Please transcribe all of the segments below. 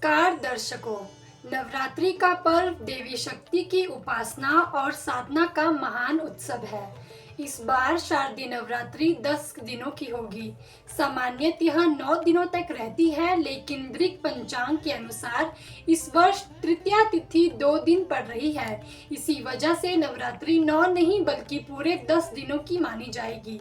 नमस्कार दर्शकों। नवरात्रि का पर्व देवी शक्ति की उपासना और साधना का महान उत्सव है। इस बार शारदीय नवरात्रि 10 दिनों की होगी। सामान्यतः यह 9 दिनों तक रहती है, लेकिन वृक पंचांग के अनुसार इस वर्ष तृतीया तिथि 2 दिन पड़ रही है। इसी वजह से नवरात्रि 9 नहीं बल्कि पूरे 10 दिनों की मानी जाएगी।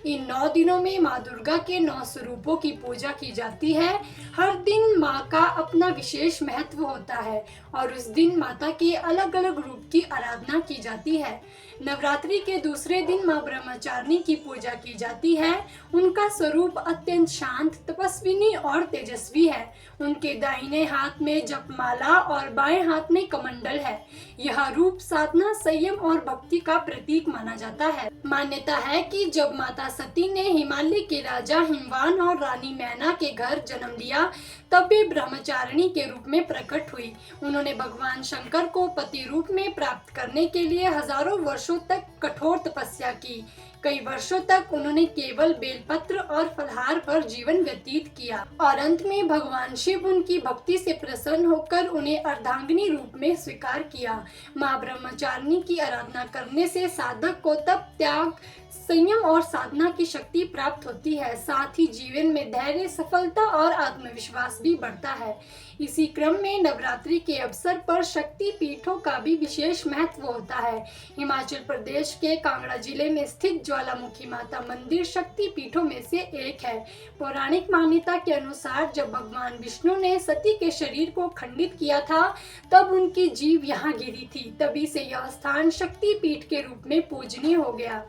इन 9 दिनों में माँ दुर्गा के 9 स्वरूपों की पूजा की जाती है। हर दिन माँ का अपना विशेष महत्व होता है और उस दिन माता के अलग अलग रूप की आराधना की जाती है। नवरात्रि के दूसरे दिन माँ ब्रह्मचारिणी की पूजा की जाती है। उनका स्वरूप अत्यंत शांत, तपस्विनी और तेजस्वी है। उनके दाहिने हाथ में जपमाला और बाएं हाथ में कमंडल है। यह रूप साधना, संयम और भक्ति का प्रतीक माना जाता है। मान्यता है कि जब माता सती ने हिमालय के राजा हिमवान और रानी मैना के घर जन्म लिया, तब वे ब्रह्मचारिणी के रूप में प्रकट हुई। उन्होंने भगवान शंकर को पति रूप में प्राप्त करने के लिए हजारों वर्षों तक कठोर तपस्या की। कई वर्षों तक उन्होंने केवल बेलपत्र और फलहार पर जीवन व्यतीत किया और अंत में भगवान शिव उनकी भक्ति से प्रसन्न होकर उन्हें अर्धांगिनी रूप में स्वीकार किया। माँ ब्रह्मचारिणी की आराधना करने से साधक को तप, त्याग, संयम और साधना की शक्ति प्राप्त होती है। साथ ही जीवन में धैर्य, सफलता और आत्मविश्वास भी बढ़ता है। इसी क्रम में नवरात्रि के अवसर पर शक्ति पीठों का भी विशेष महत्व होता है। हिमाचल प्रदेश के कांगड़ा जिले में स्थित ज्वालामुखी माता मंदिर शक्ति पीठों में से एक है। पौराणिक मान्यता के अनुसार जब भगवान विष्णु ने सती के शरीर को खंडित किया था, तब उनकी जीभ यहाँ गिरी थी। तभी से यह स्थान शक्ति पीठ के रूप में पूजनीय हो गया।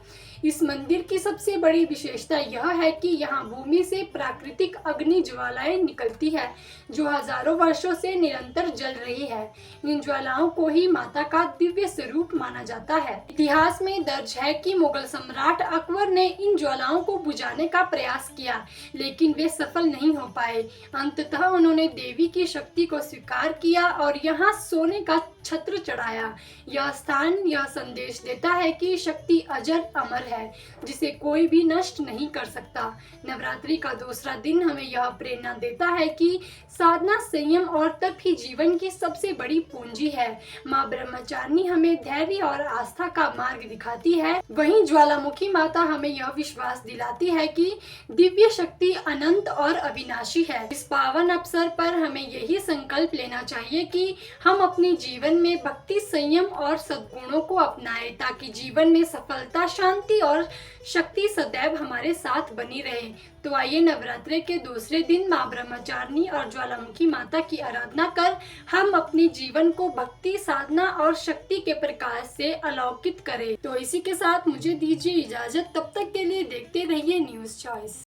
इस मंदिर की सबसे बड़ी विशेषता यह है कि यहाँ भूमि से प्राकृतिक अग्नि ज्वालाएं निकलती है, जो हजारों वर्षों से निरंतर जल रही है। इन ज्वालाओं को ही माता का दिव्य स्वरूप माना जाता है। इतिहास में दर्ज है कि मुगल सम्राट अकबर ने इन ज्वालाओं को बुझाने का प्रयास किया, लेकिन वे सफल नहीं हो पाए। अंततः उन्होंने देवी की शक्ति को स्वीकार किया और यहाँ सोने का छत्र चढ़ाया। यह स्थान यह संदेश देता है कि शक्ति अजर अमर है, जिसे कोई भी नष्ट नहीं कर सकता। नवरात्रि का दूसरा दिन हमें यह प्रेरणा देता है कि साधना, संयम और तप ही जीवन की सबसे बड़ी पूंजी है। माँ ब्रह्मचारिणी हमें धैर्य और आस्था का मार्ग दिखाती है। वहीं ज्वालामुखी माता हमें यह विश्वास दिलाती है कि दिव्य शक्ति अनंत और अविनाशी है। इस पावन अवसर पर हमें यही संकल्प लेना चाहिए कि हम अपने जीवन में भक्ति, संयम और सद्गुणों को अपनाएं, ताकि जीवन में सफलता, शांति और शक्ति सदैव हमारे साथ बनी रहे। तो आइए नवरात्रि के दूसरे दिन माँ ब्रह्मचारिणी और ज्वालामुखी माता की आराधना कर हम अपने जीवन को भक्ति, साधना और शक्ति के प्रकाश से अलौकित करें। तो इसी के साथ मुझे दीजिए इजाजत। तब तक के लिए देखते रहिए न्यूज़ चॉइस।